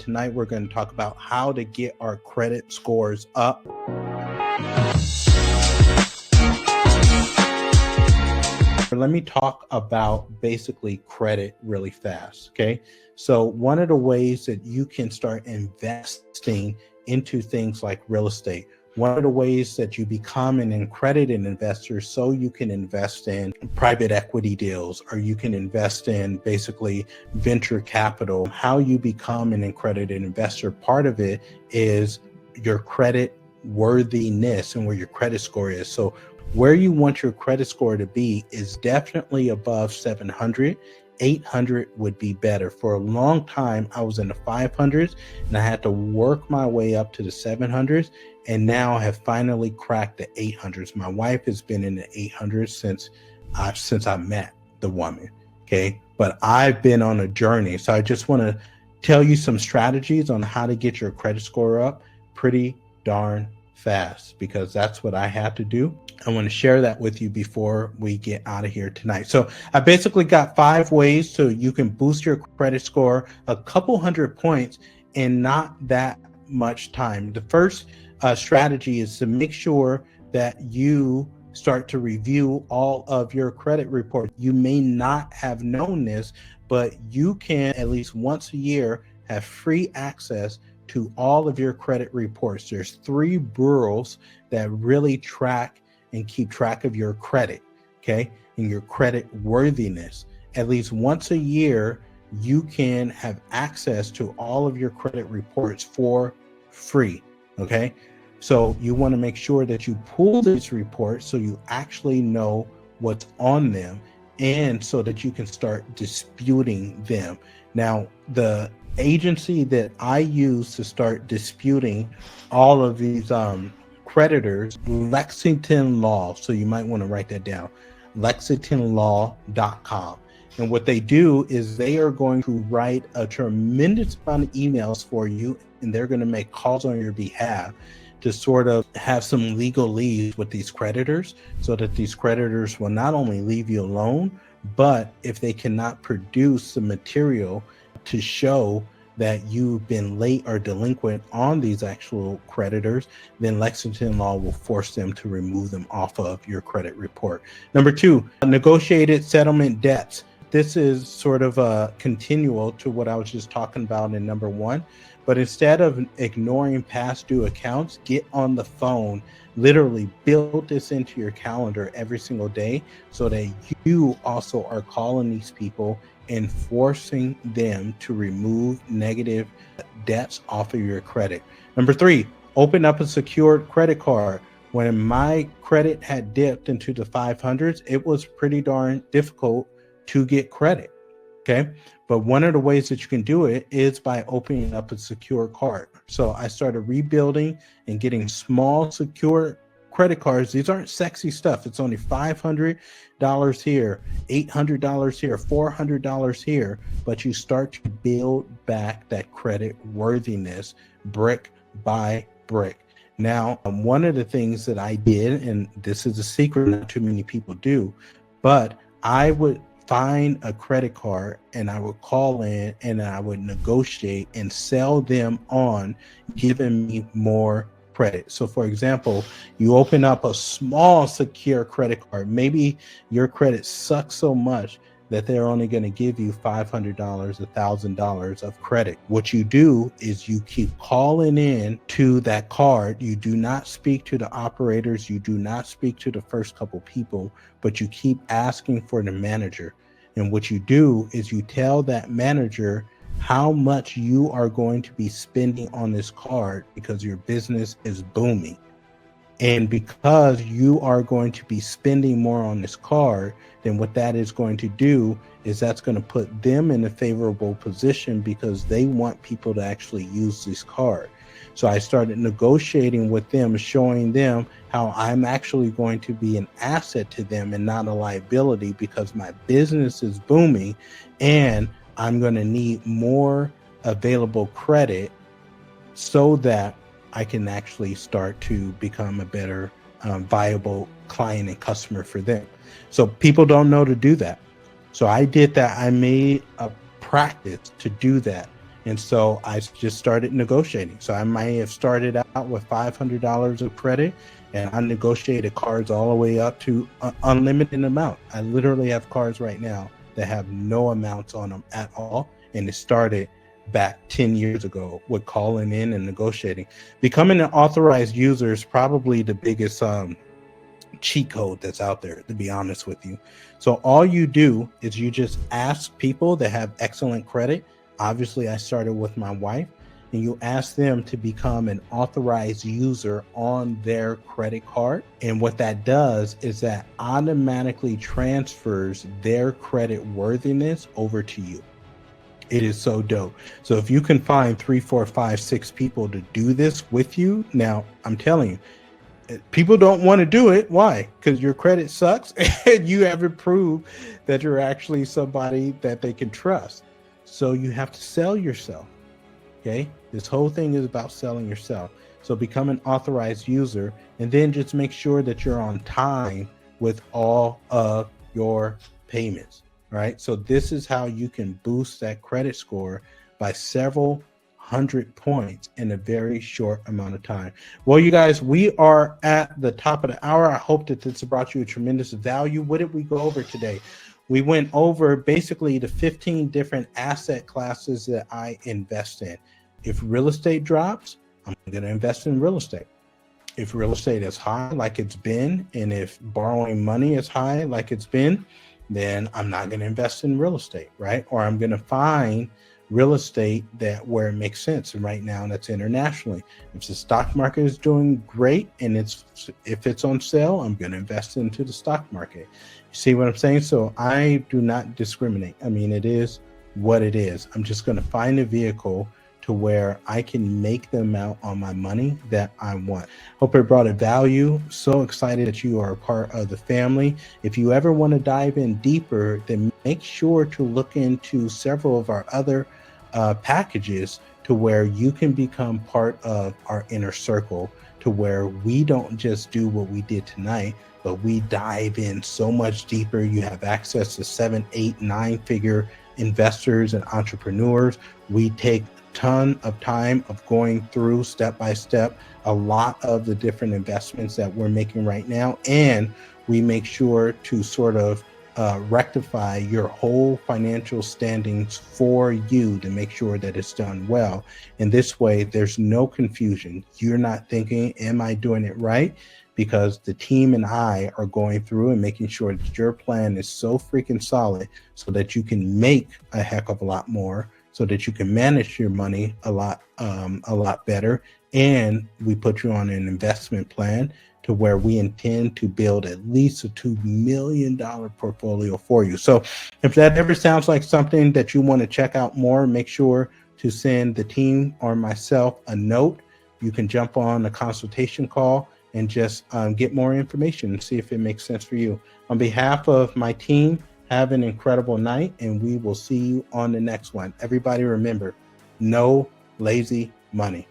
tonight we're going to talk about how to get our credit scores up. Let me talk about basically credit really fast, okay? So one of the ways that you can start investing into things like real estate, one of the ways that you become an accredited investor, so you can invest in private equity deals, or you can invest in basically venture capital. How you become an accredited investor, part of it is your credit worthiness and where your credit score is. So where you want your credit score to be is definitely above 700. 800 would be better. For a long time, I was in the 500s and I had to work my way up to the 700s, and now I have finally cracked the 800s. My wife has been in the 800s since I met the woman, okay? But I've been on a journey. So I just want to tell you some strategies on how to get your credit score up pretty darn fast, because that's what I had to do. I want to share that with you before we get out of here tonight. So I basically got 5 ways so you can boost your credit score a couple hundred points in not that much time. The first strategy is to make sure that you start to review all of your credit reports. You may not have known this, but you can at least once a year have free access to all of your credit reports. There's 3 bureaus that really track and keep track of your credit, okay, and your credit worthiness. At least once a year, you can have access to all of your credit reports for free, okay? So you want to make sure that you pull these reports so you actually know what's on them, and so that you can start disputing them. Now, the agency that I use to start disputing all of these creditors, Lexington Law. So you might want to write that down, lexingtonlaw.com. And what they do is they are going to write a tremendous amount of emails for you, and they're going to make calls on your behalf to sort of have some legalese with these creditors, so that these creditors will not only leave you alone, but if they cannot produce the material to show that you've been late or delinquent on these actual creditors, then Lexington Law will force them to remove them off of your credit report. Number 2, negotiated settlement debts. This is sort of a continual to what I was just talking about in number 1. But instead of ignoring past due accounts, get on the phone, literally build this into your calendar every single day, so that you also are calling these people and forcing them to remove negative debts off of your credit. Number 3, open up a secured credit card. When my credit had dipped into the 500s, it was pretty darn difficult to get credit, okay? But one of the ways that you can do it is by opening up a secure card. So I started rebuilding and getting small secure credit cards. These aren't sexy stuff. It's only $500 here, $800 here, $400 here, but you start to build back that credit worthiness brick by brick. Now, one of the things that I did, and this is a secret not too many people do, but I would find a credit card and I would call in and I would negotiate and sell them on giving me more credit. So for example, you open up a small secure credit card. Maybe your credit sucks so much that they're only going to give you $500, $1,000 of credit. What you do is you keep calling in to that card. You do not speak to the operators. You do not speak to the first couple people, but you keep asking for the manager. And what you do is you tell that manager how much you are going to be spending on this card because your business is booming. And because you are going to be spending more on this card, then what that is going to do is that's going to put them in a favorable position because they want people to actually use this card. So I started negotiating with them, showing them how I'm actually going to be an asset to them and not a liability because my business is booming and I'm going to need more available credit so that I can actually start to become a better viable client and customer for them. So people don't know to do that. So I did that. I made a practice to do that. And so I just started negotiating. So I might have started out with $500 of credit, and I negotiated cards all the way up to unlimited amount. I literally have cards right now that have no amounts on them at all. And it started back 10 years ago with calling in and negotiating. Becoming an authorized user is probably the biggest cheat code that's out there, to be honest with you. So all you do is you just ask people that have excellent credit. Obviously, I started with my wife, and you ask them to become an authorized user on their credit card. And what that does is that automatically transfers their credit worthiness over to you. It is so dope. So if you can find 3, 4, 5, 6 people to do this with you, now I'm telling you, people don't want to do it. Why? Because your credit sucks and you haven't proved that you're actually somebody that they can trust. So you have to sell yourself. Okay. This whole thing is about selling yourself. So become an authorized user, and then just make sure that you're on time with all of your payments. Right. So this is how you can boost that credit score by several 100 points in a very short amount of time. Well, you guys, we are at the top of the hour. I hope that this brought you a tremendous value. What did we go over today? We went over basically the 15 different asset classes that I invest in. If real estate drops, I'm going to invest in real estate. If real estate is high like it's been, and if borrowing money is high like it's been, then I'm not going to invest in real estate, right? Or I'm going to find real estate that where it makes sense. And right now that's internationally. If the stock market is doing great and if it's on sale, I'm going to invest into the stock market. You see what I'm saying? So I do not discriminate. I mean, it is what it is. I'm just going to find a vehicle to where I can make the amount on my money that I want. Hope it brought a value. So excited that you are a part of the family. If you ever want to dive in deeper, then make sure to look into several of our other packages to where you can become part of our inner circle, to where we don't just do what we did tonight, but we dive in so much deeper. You have access to 7, 8, 9-figure investors and entrepreneurs. We take ton of time of going through step by step a lot of the different investments that we're making right now, and we make sure to sort of rectify your whole financial standings for you to make sure that it's done well. And this way there's no confusion. You're not thinking, am I doing it right? Because the team and I are going through and making sure that your plan is so freaking solid so that you can make a heck of a lot more, so that you can manage your money a lot better. And we put you on an investment plan to where we intend to build at least a $2 million portfolio for you. So if that ever sounds like something that you want to check out more, make sure to send the team or myself a note. You can jump on a consultation call and just get more information and see if it makes sense for you. On behalf of my team, have an incredible night, and we will see you on the next one. Everybody remember, no lazy money.